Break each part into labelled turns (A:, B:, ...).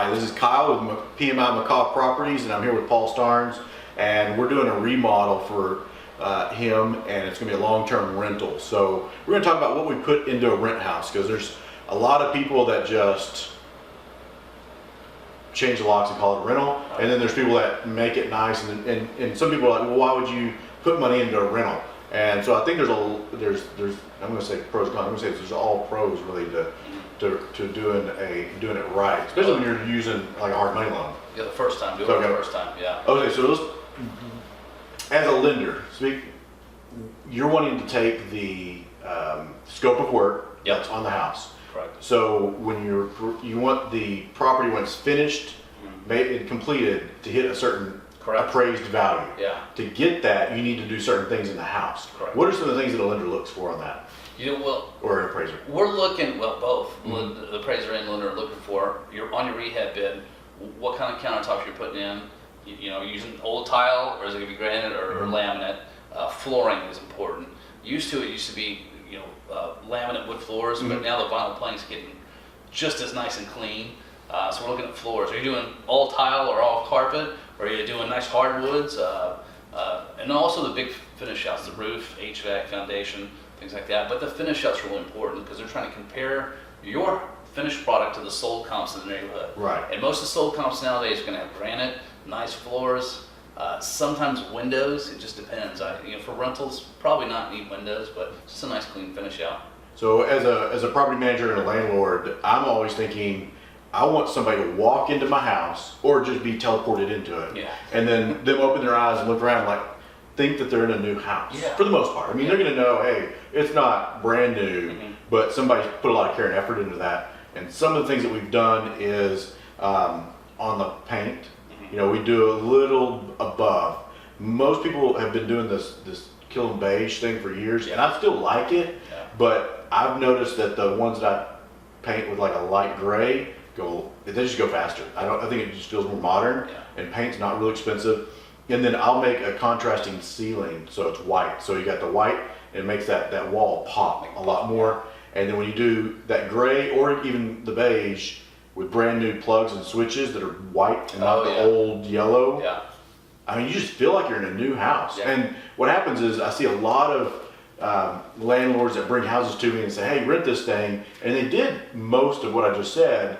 A: Hi, this is Kyle with PMI McCaw Properties, and I'm here with Paul Starnes, and we're doing a remodel for him, and it's going to be a long-term rental. So we're going to talk about what we put into a rent house, because there's a lot of people that just change the locks and call it a rental, and then there's people that make it nice, and some people are like, well, why would you put money into a rental? And so I think there's I'm going to say pros and cons. I'm going to say there's all pros really to doing it right, especially when you're using like a hard money loan.
B: Yeah, the first time, do it the first time, yeah.
A: Okay, so let's, as a lender, you're wanting to take the scope of work that's on the house.
B: Correct.
A: So when you want the property when it's finished, made and completed, to hit a certain appraised value.
B: Yeah.
A: To get that, you need to do certain things in the house.
B: Correct.
A: What are some of the things that a lender looks for on that? Or an appraiser?
B: We're looking, both. The appraiser and lender are looking for, on your rehab bid, what kind of countertops you're putting in. Using old tile, or is it going to be granite or laminate? Flooring is important. It used to be, laminate wood floors, but now the vinyl plank's getting just as nice and clean. So we're looking at floors. Are you doing all tile or all carpet? Or are you doing nice hardwoods? And also the big finish outs, the roof, HVAC, foundation, things like that. But the finish out's really important because they're trying to compare your finished product to the sold comps in the neighborhood.
A: Right.
B: And most of the sold comps nowadays are going to have granite, nice floors, sometimes windows. It just depends. For rentals, probably not need windows, but just a nice clean finish out.
A: So as a property manager and a landlord, I'm always thinking, I want somebody to walk into my house or just be teleported into it.
B: Yeah.
A: And then them open their eyes and look around like, think that they're in a new house.
B: Yeah.
A: For the most part. I mean, they're going to know, hey, it's not brand new, but somebody's put a lot of care and effort into that. And some of the things that we've done is on the paint, we do a little above. Most people have been doing this kill and beige thing for years, and I still like it, but I've noticed that the ones that I paint with like a light gray, they just go faster. I think it just feels more modern, and paint's not really expensive. And then I'll make a contrasting ceiling so it's white. So you got the white, and it makes that wall pop a lot more. And then when you do that gray or even the beige with brand new plugs and switches that are white and not the old yellow, I mean, you just feel like you're in a new house.
B: Yeah.
A: And what happens is I see a lot of landlords that bring houses to me and say, hey, rent this thing. And they did most of what I just said,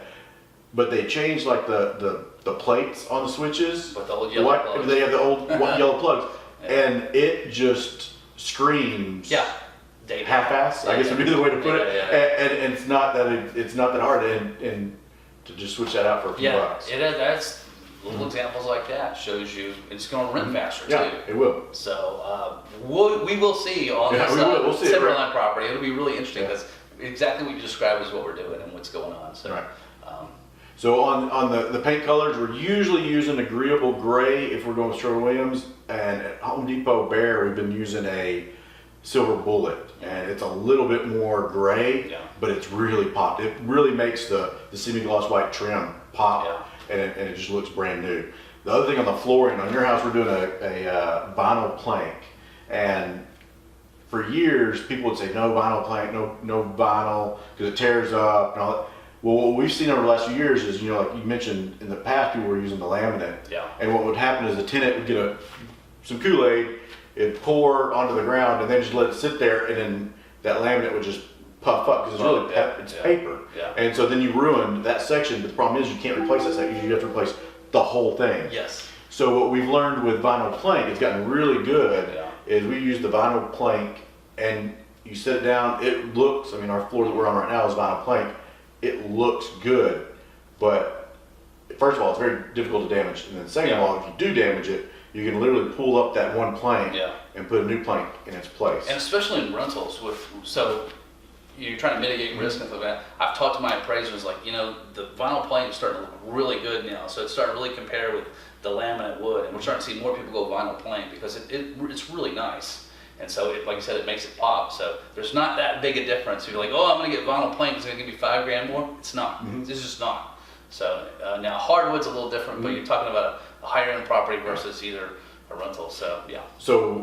A: but they changed like the plates on the switches.
B: With the old yellow plugs.
A: They have the old yellow plugs. And it just screams half-assed, I guess would be the way to put it. And it's not that hard and to just switch that out for a few bucks.
B: That's little examples like that shows you it's going to rent faster too.
A: Yeah, it will.
B: So we will see on this
A: we'll see
B: Timberline property. It'll be really interesting because exactly what you described is what we're doing and what's going on. So.
A: Right. So on the paint colors, we're usually using agreeable gray if we're going with Sherwin-Williams, and at Home Depot Bear we've been using a silver bullet, and it's a little bit more gray, but it's really popped. It really makes the semi-gloss white trim pop, and it just looks brand new. The other thing on the flooring, on your house we're doing a vinyl plank, and for years people would say no vinyl plank, no vinyl, because it tears up and all that. Well, what we've seen over the last few years is, like you mentioned in the past, people were using the laminate. Yeah. And what would happen is the tenant would get some Kool-Aid, it'd pour onto the ground, and then just let it sit there, and then that laminate would just puff up because it's paper. Yeah. And so then you ruined that section. But the problem is you can't replace that section. You have to replace the whole thing.
B: Yes.
A: So what we've learned with vinyl plank, it's gotten really good, is we use the vinyl plank, and you set it down. It looks, our floor that we're on right now is vinyl plank. It looks good, but first of all, it's very difficult to damage. And then second of all, if you do damage it, you can literally pull up that one plank and put a new plank in its place.
B: And especially in rentals, so you're trying to mitigate risk and stuff like that. I've talked to my appraisers, the vinyl plank is starting to look really good now. So it's starting to really compare with the laminate wood, and we're starting to see more people go vinyl plank because it's really nice. And so, like you said, it makes it pop. So there's not that big a difference. You're like, oh, I'm going to get vinyl plank. It's going to give me $5,000 more. It's not. It's just not. So now hardwood's a little different, but you're talking about a higher end property versus either a rental. So yeah.
A: So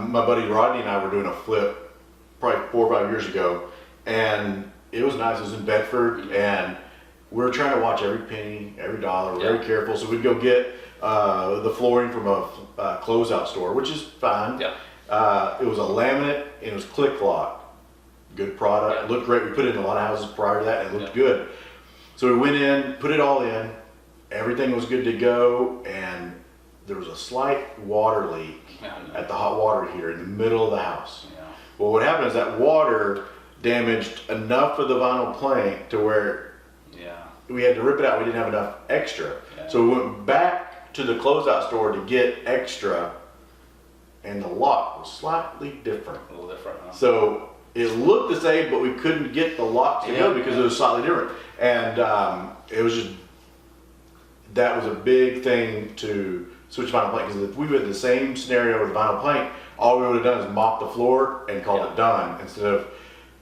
A: my buddy Rodney and I were doing a flip probably 4 or 5 years ago, and it was nice. It was in Bedford, and we're trying to watch every penny, every dollar. We're very careful. So we'd go get the flooring from a closeout store, which is fine.
B: Yeah.
A: It was a laminate and it was click lock. Good product. It looked great. We put it in a lot of houses prior to that and it looked good. So we went in, put it all in. Everything was good to go, and there was a slight water leak at the hot water heater in the middle of the house.
B: Yeah.
A: Well, what happened is that water damaged enough of the vinyl plank to where we had to rip it out. We didn't have enough extra.
B: Yeah.
A: So we went back to the closeout store to get extra, and the lock was slightly different.
B: A little different, huh?
A: So it looked the same, but we couldn't get the lock to go because it was slightly different. And it was just, that was a big thing to switch vinyl plank, because if we were in the same scenario with vinyl plank, all we would have done is mop the floor and called it done, instead of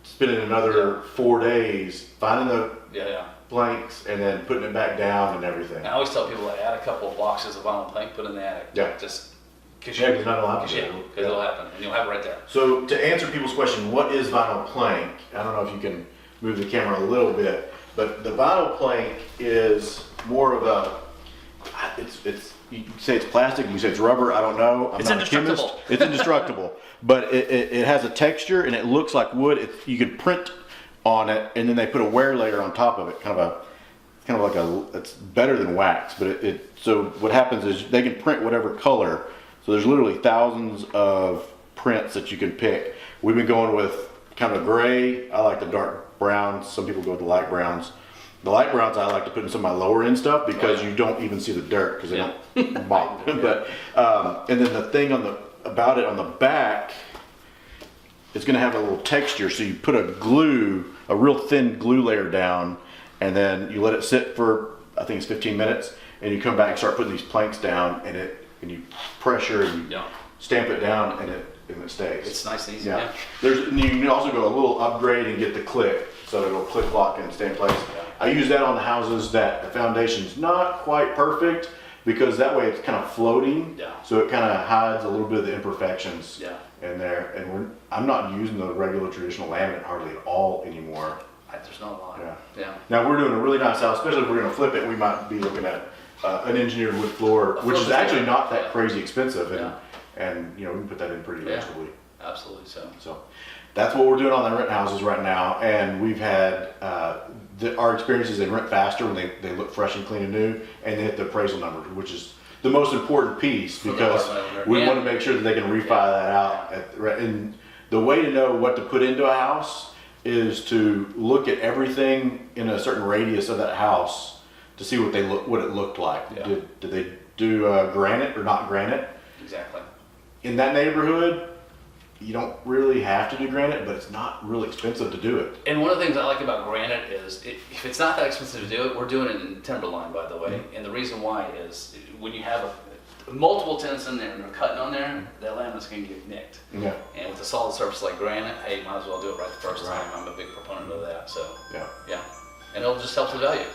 A: spending another 4 days finding the planks and then putting it back down and everything.
B: I always tell people to add a couple of boxes of vinyl plank, put in the attic.
A: Yeah.
B: Just because
A: you're not allowed to.
B: Because it'll happen, and you'll have it right there.
A: So to answer people's question, what is vinyl plank? I don't know if you can move the camera a little bit, but the vinyl plank is more of a, you can say it's plastic, you can say it's rubber, I don't know. I'm
B: It's
A: not a chemist.
B: indestructible.
A: It's indestructible, but it has a texture and it looks like wood. You can print on it, and then they put a wear layer on top of it, kind of like it's better than wax, but so what happens is they can print whatever color. So there's literally thousands of prints that you can pick. We've been going with kind of a gray. I like the dark browns. Some people go with the light browns. The light browns I like to put in some of my lower end stuff because you don't even see the dirt because they don't mop. But and then the thing about it on the back, it's going to have a little texture. So you put a real thin glue layer down, and then you let it sit for, I think it's 15 minutes, and you come back and start putting these planks down, and you pressure and you stamp it down, and it stays.
B: It's nice and easy.
A: Yeah. And you can also go a little upgrade and get the click, so it'll click lock and stay in place. I use that on the houses that the foundation's not quite perfect, because that way it's kind of floating. So it kind of hides a little bit of the imperfections in there. And I'm not using the regular traditional laminate hardly at all anymore.
B: There's not a lot.
A: Now we're doing a really nice house, especially if we're going to flip it. We might be looking at an engineered wood floor, which is actually not that crazy expensive, and we can put that in pretty easily.
B: Absolutely.
A: So that's what we're doing on the rent houses right now, and we've had our experiences. They rent faster when they look fresh and clean and new, and they hit the appraisal number, which is the most important piece, because we want to make sure that they can refi that out. And the way to know what to put into a house is to look at everything in a certain radius of that house to see what it looked like. Did they do granite or not granite?
B: Exactly.
A: In that neighborhood, you don't really have to do granite, but it's not really expensive to do it.
B: And one of the things I like about granite is, if it's not that expensive to do it, we're doing it in timberline, by the way. And the reason why is, when you have multiple tenants in there and they're cutting on there, that laminate's going to get nicked. And with a solid surface like granite, hey, might as well do it right the first time. I'm a big proponent of that. So and it'll just help the value.